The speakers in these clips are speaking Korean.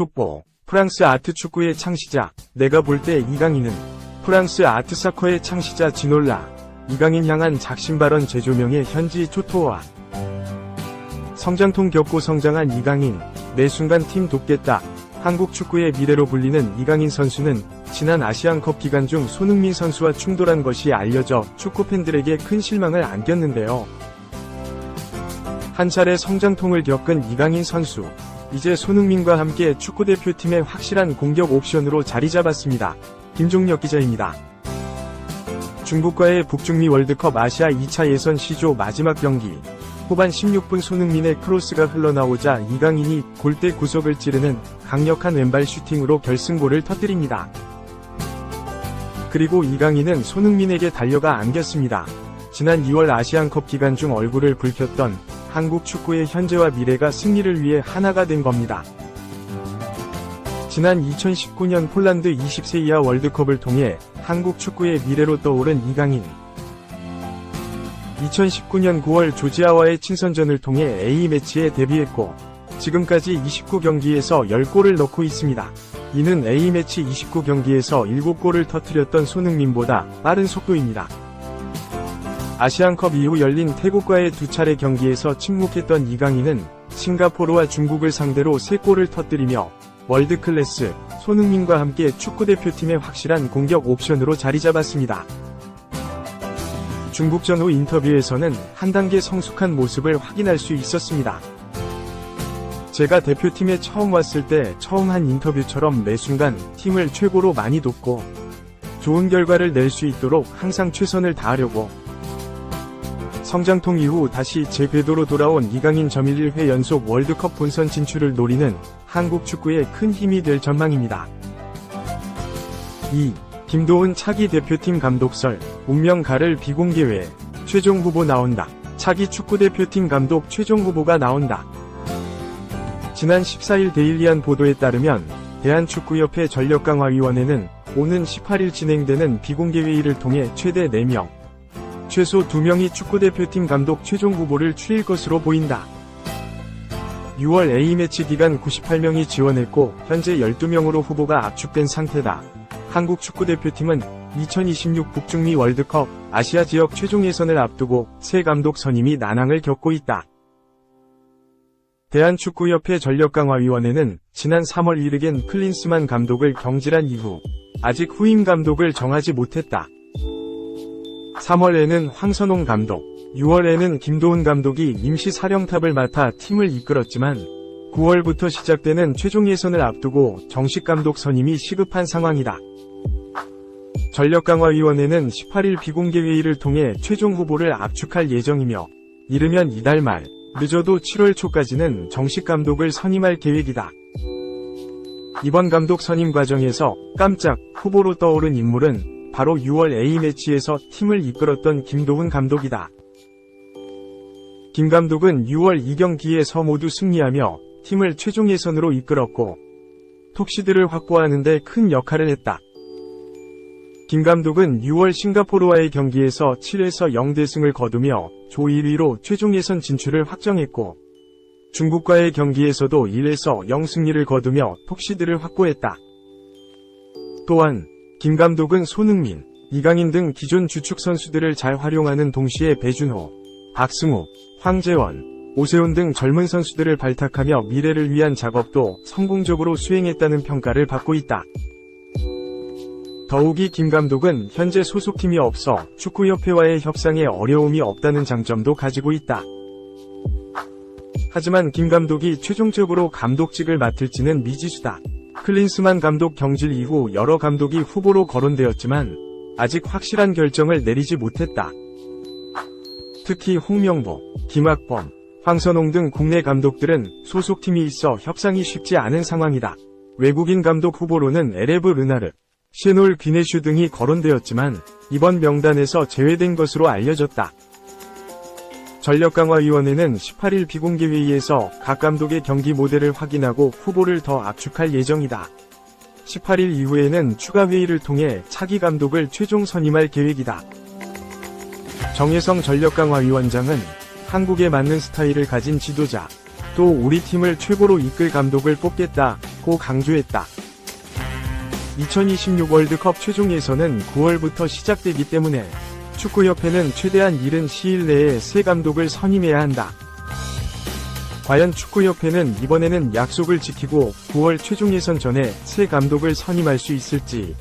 속보. 프랑스 아트 축구의 창시자. 내가 볼 때 이강인은 프랑스 아트 사커의 창시자 지놀라. 이강인 향한 작심 발언 재조명의 현지 초토화. 성장통 겪고 성장한 이강인. 매 순간 팀 돕겠다. 한국 축구의 미래로 불리는 이강인 선수는 지난 아시안컵 기간 중 손흥민 선수와 충돌한 것이 알려져 축구 팬들에게 큰 실망을 안겼는데요. 한 차례 성장통을 겪은 이강인 선수. 이제 손흥민과 함께 축구대표팀의 확실한 공격 옵션으로 자리 잡았습니다. 김종혁 기자입니다. 중국과의 북중미 월드컵 아시아 2차 예선 C조 마지막 경기. 후반 16분 손흥민의 크로스가 흘러나오자 이강인이 골대 구석을 찌르는 강력한 왼발 슈팅으로 결승골을 터뜨립니다. 그리고 이강인은 손흥민에게 달려가 안겼습니다. 지난 2월 아시안컵 기간 중 얼굴을 붉혔던 한국 축구의 현재와 미래가 승리를 위해 하나가 된 겁니다. 지난 2019년 폴란드 20세 이하 월드컵을 통해 한국 축구의 미래로 떠오른 이강인. 2019년 9월 조지아와의 친선전을 통해 A매치에 데뷔했고 지금까지 29경기에서 10골을 넣고 있습니다. 이는 A매치 29경기에서 7골을 터뜨렸던 손흥민보다 빠른 속도입니다. 아시안컵 이후 열린 태국과의 2차례 경기에서 침묵했던 이강인은 싱가포르와 중국을 상대로 3골을 터뜨리며 월드클래스 손흥민과 함께 축구대표팀의 확실한 공격 옵션으로 자리 잡았습니다. 중국전 후 인터뷰에서는 한 단계 성숙한 모습을 확인할 수 있었습니다. 제가 대표팀에 처음 왔을 때 처음 한 인터뷰처럼 매 순간 팀을 최고로 많이 돕고 좋은 결과를 낼 수 있도록 항상 최선을 다하려고. 성장통 이후 다시 제 궤도로 돌아온 이강인 점 1회 연속 월드컵 본선 진출을 노리는 한국 축구에 큰 힘이 될 전망입니다. 2. 김도훈 차기 대표팀 감독설. 운명 가를 비공개회. 최종 후보 나온다. 차기 축구대표팀 감독 최종 후보가 나온다. 지난 14일 데일리안 보도에 따르면 대한축구협회 전력강화위원회는 오는 18일 진행되는 비공개회의를 통해 최대 4명, 최소 2명이 축구대표팀 감독 최종 후보를 추릴 것으로 보인다. 6월 A매치 기간 98명이 지원했고 현재 12명으로 후보가 압축된 상태다. 한국 축구대표팀은 2026 북중미 월드컵 아시아 지역 최종 예선을 앞두고 새 감독 선임이 난항을 겪고 있다. 대한축구협회 전력강화위원회는 지난 3월 이르겐 클린스만 감독을 경질한 이후 아직 후임 감독을 정하지 못했다. 3월에는 황선홍 감독, 6월에는 김도훈 감독이 임시 사령탑을 맡아 팀을 이끌었지만 9월부터 시작되는 최종 예선을 앞두고 정식 감독 선임이 시급한 상황이다. 전력강화위원회는 18일 비공개회의를 통해 최종 후보를 압축할 예정이며 이르면 이달 말, 늦어도 7월 초까지는 정식 감독을 선임할 계획이다. 이번 감독 선임 과정에서 깜짝 후보로 떠오른 인물은 바로 6월 A매치에서 팀을 이끌었던 김도훈 감독이다. 김 감독은 6월 2경기에서 모두 승리하며 팀을 최종 예선으로 이끌었고 톡시드를 확보하는 데 큰 역할을 했다. 김 감독은 6월 싱가포르와의 경기에서 7에서 0대승을 거두며 조 1위로 최종 예선 진출을 확정했고 중국과의 경기에서도 1에서 0 승리를 거두며 톡시드를 확보했다. 또한 김 감독은 손흥민, 이강인 등 기존 주축 선수들을 잘 활용하는 동시에 배준호, 박승우, 황재원, 오세훈 등 젊은 선수들을 발탁하며 미래를 위한 작업도 성공적으로 수행했다는 평가를 받고 있다. 더욱이 김 감독은 현재 소속팀이 없어 축구협회와의 협상에 어려움이 없다는 장점도 가지고 있다. 하지만 김 감독이 최종적으로 감독직을 맡을지는 미지수다. 클린스만 감독 경질 이후 여러 감독이 후보로 거론되었지만 아직 확실한 결정을 내리지 못했다. 특히 홍명보, 김학범, 황선홍 등 국내 감독들은 소속팀이 있어 협상이 쉽지 않은 상황이다. 외국인 감독 후보로는 에레브 르나르, 셰놀 귀네슈 등이 거론되었지만 이번 명단에서 제외된 것으로 알려졌다. 전력강화위원회는 18일 비공개회의에서 각 감독의 경기 모델을 확인하고 후보를 더 압축할 예정이다. 18일 이후에는 추가 회의를 통해 차기 감독을 최종 선임할 계획이다. 정혜성 전력강화위원장은 한국에 맞는 스타일을 가진 지도자, 또 우리 팀을 최고로 이끌 감독을 뽑겠다 고 강조했다. 2026 월드컵 최종 예선은 9월부터 시작되기 때문에 축구협회는 최대한 이른 시일 내에 새 감독을 선임해야 한다. 과연 축구협회는 이번에는 약속을 지키고 9월 최종 예선 전에 새 감독을 선임할 수 있을지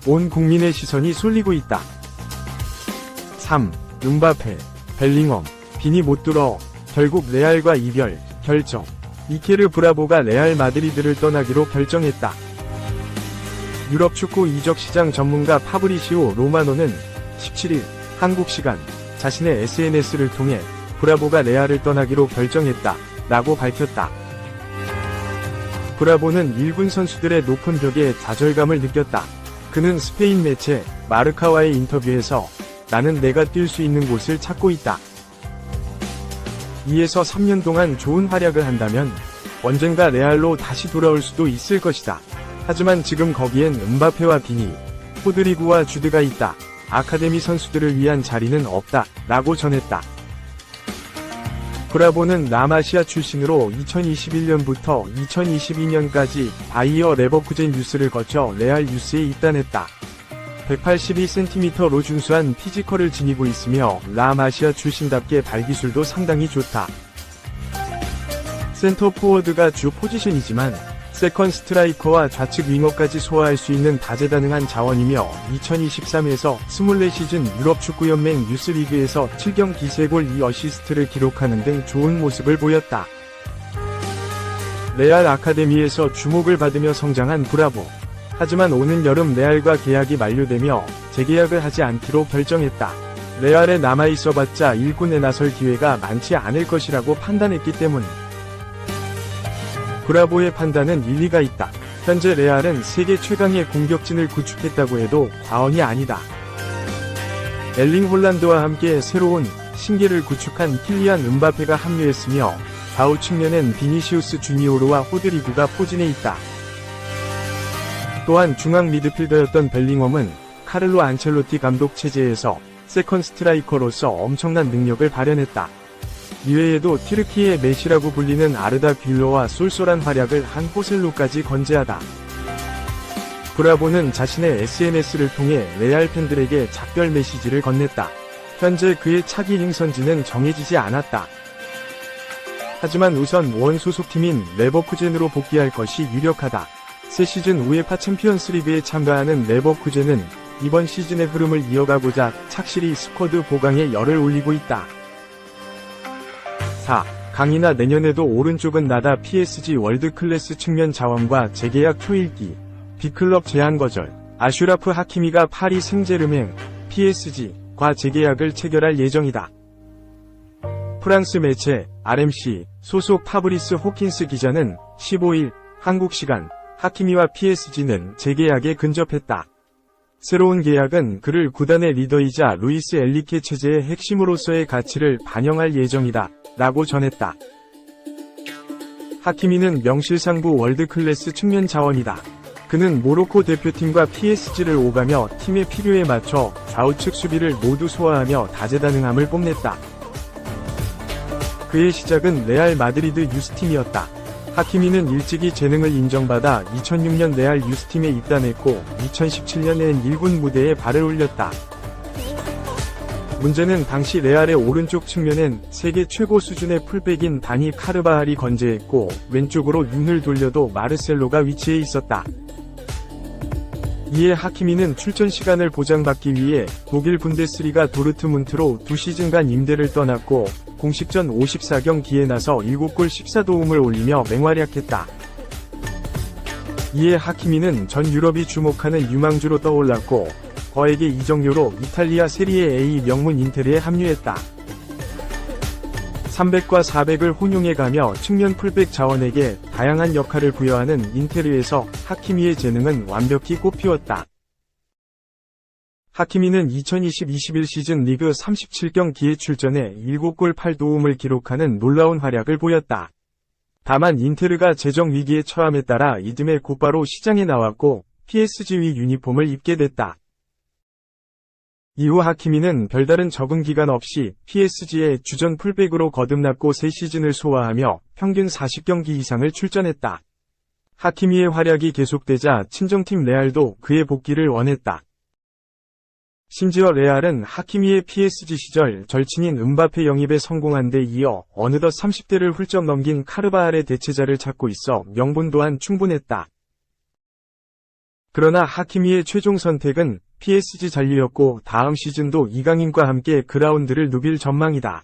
온 국민의 시선이 쏠리고 있다. 3. 음바페, 벨링엄, 빈이 못 들어 결국 레알과 이별, 결정. 이케르 브라보가 레알 마드리드를 떠나기로 결정했다. 유럽 축구 이적 시장 전문가 파브리시오 로마노는 17일 한국 시간 자신의 SNS를 통해 브라보가 레알을 떠나기로 결정했다 라고 밝혔다. 브라보는 일군 선수들의 높은 벽에 좌절감을 느꼈다. 그는 스페인 매체 마르카와의 인터뷰에서 나는 내가 뛸 수 있는 곳을 찾고 있다. 2에서 3년 동안 좋은 활약을 한다면 언젠가 레알로 다시 돌아올 수도 있을 것이다. 하지만 지금 거기엔 음바페와 비니, 호드리구와 주드가 있다. 아카데미 선수들을 위한 자리는 없다 라고 전했다. 브라보는 남아시아 출신으로 2021년부터 2022년까지 바이어 레버쿠젠 유스를 거쳐 레알 유스에 입단했다. 182cm로 준수한 피지컬을 지니고 있으며 남아시아 출신답게 발기술도 상당히 좋다. 센터 포워드가 주 포지션이지만 세컨 스트라이커와 좌측 윙어까지 소화할 수 있는 다재다능한 자원이며 2023에서 24시즌 유럽축구연맹 유스리그에서 7경기 3골 2어시스트를 기록하는 등 좋은 모습을 보였다. 레알 아카데미에서 주목을 받으며 성장한 브라보. 하지만 오는 여름 레알과 계약이 만료되며 재계약을 하지 않기로 결정했다. 레알에 남아있어봤자 일군에 나설 기회가 많지 않을 것이라고 판단했기 때문. 브라보의 판단은 일리가 있다. 현재 레알은 세계 최강의 공격진을 구축했다고 해도 과언이 아니다. 엘링 홀란드와 함께 새로운 신기를 구축한 킬리안 음바페가 합류했으며 좌우 측면엔 비니시우스 주니오르와 호드리구가 포진해 있다. 또한 중앙 미드필더였던 벨링엄은 카를로 안첼로티 감독 체제에서 세컨 스트라이커로서 엄청난 능력을 발현했다. 이외에도 티르키의 메시라고 불리는 아르다 귤러와 쏠쏠한 활약을 한 호셀루까지 건재하다. 브라보는 자신의 SNS를 통해 레알 팬들에게 작별 메시지를 건넸다. 현재 그의 차기 행선지는 정해지지 않았다. 하지만 우선 원 소속팀인 레버쿠젠으로 복귀할 것이 유력하다. 새 시즌 우에파 챔피언스리그에 참가하는 레버쿠젠은 이번 시즌의 흐름을 이어가고자 착실히 스쿼드 보강에 열을 올리고 있다. 4. 강인하 내년에도 오른쪽은 나다. PSG 월드클래스 측면 자원과 재계약 초읽기. B클럽 제한 거절. 아슈라프 하키미가 파리 생제르맹 PSG과 재계약을 체결할 예정이다. 프랑스 매체 RMC 소속 파브리스 호킨스 기자는 15일 한국 시간 하키미와 PSG는 재계약에 근접했다. 새로운 계약은 그를 구단의 리더이자 루이스 엘리케 체제의 핵심으로서의 가치를 반영할 예정이다 라고 전했다. 하키미는 명실상부 월드클래스 측면 자원이다. 그는 모로코 대표팀과 PSG를 오가며 팀의 필요에 맞춰 좌우측 수비를 모두 소화하며 다재다능함을 뽐냈다. 그의 시작은 레알 마드리드 유스팀이었다. 하키미는 일찍이 재능을 인정받아 2006년 레알 유스팀에 입단했고 2017년엔 1군 무대에 발을 올렸다. 문제는 당시 레알의 오른쪽 측면엔 세계 최고 수준의 풀백인 다니 카르바할이 건재했고 왼쪽으로 눈을 돌려도 마르셀로가 위치해 있었다. 이에 하키미는 출전 시간을 보장받기 위해 독일 분데스리가 도르트문트로 2시즌간 임대를 떠났고 공식전 54경기에 나서 7골 14도움을 올리며 맹활약했다. 이에 하키미는 전 유럽이 주목하는 유망주로 떠올랐고 거액의 이적료로 이탈리아 세리에 A 명문 인테르에 합류했다. 300과 400을 혼용해가며 측면 풀백 자원에게 다양한 역할을 부여하는 인테르에서 하키미의 재능은 완벽히 꽃피웠다. 하키미는 2020-21 시즌 리그 37경기에 출전해 7골 8도움을 기록하는 놀라운 활약을 보였다. 다만 인테르가 재정 위기에 처함에 따라 이듬해 곧바로 시장에 나왔고 PSG의 유니폼을 입게 됐다. 이후 하키미는 별다른 적응 기간 없이 PSG의 주전 풀백으로 거듭났고 새 시즌을 소화하며 평균 40경기 이상을 출전했다. 하키미의 활약이 계속되자 친정팀 레알도 그의 복귀를 원했다. 심지어 레알은 하키미의 PSG 시절 절친인 음바페 영입에 성공한 데 이어 어느덧 30대를 훌쩍 넘긴 카르바알의 대체자를 찾고 있어 명분 또한 충분했다. 그러나 하키미의 최종 선택은 PSG 잔류였고 다음 시즌도 이강인과 함께 그라운드를 누빌 전망이다.